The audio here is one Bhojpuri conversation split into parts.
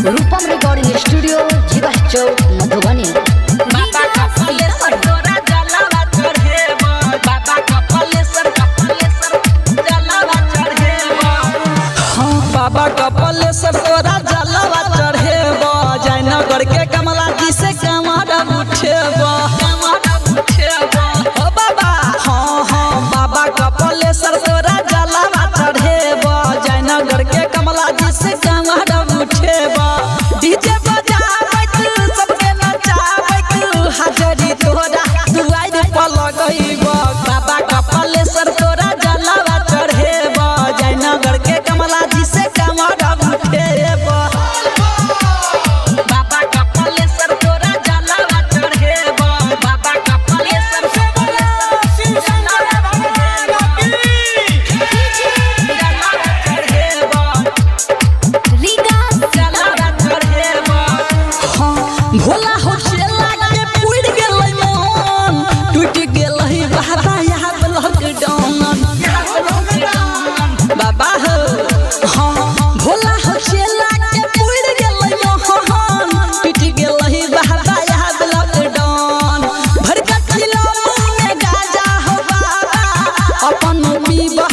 रूपम रिकॉर्डिंग स्टूडियो जीवा चौक मधुबनी। बाबा कपालेश्वर तोरा जलावा चढ़ेबो, बाबा कपालेश्वर जलावा चढ़ेबो। हाँ बाबा कपालेश्वर तोरा जलावा चढ़ेबो, जयनगर के कमला जी से कमर उठेबो ओ बाबा। हाँ हाँ बाबा कपालेश्वर तोरा जलावा चढ़ेबो, जयनगर के कमला जी से कमर उठेबो। डीजे बजाबैत सबके नचाबैत, हाजरी तोरा दुआर पर लगैबो, बाबा कपालेश्वर तोरा जलावा चढ़ेबो, जयनगर के कमला जी से कमर उठेबो। बाबा कपालेश्वर तोरा जलावा चढ़ेबो, बाबा कपालेश्वर जलावा चढ़ेबो। भोला हो चला के पुड़ गेलै मन, टूट गेलै बाबा यहाँ लॉकडाउन। बाबा हो हाँ भोला हो चला के पुड़ गेलै मन, टूट गेलै बाबा यहाँ लॉकडाउन। भरका खिलो में गाजा हो बाबा, अपन पीबा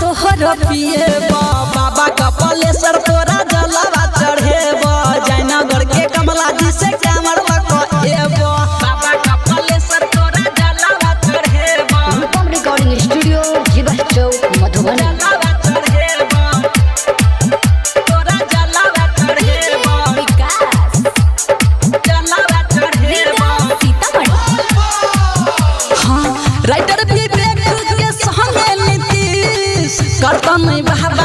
तोहर पिएबा, बाबा कपालेश्वर तोरा जलावा चढ़ेबो, जयनगर के कमला जी से कमर लगेबो, बाबा कपालेश्वर तोरा जलावा चढ़ेबो। रूपम रिकॉर्डिंग स्टूडियो जीवा चौक मधुबनी। जलावा चढ़ेबो, तोरा जलावा चढ़ेबो, जलावा चढ़ेबो। हाँ राइटर विवेक के संगे नीतीश करता नहीं बाबा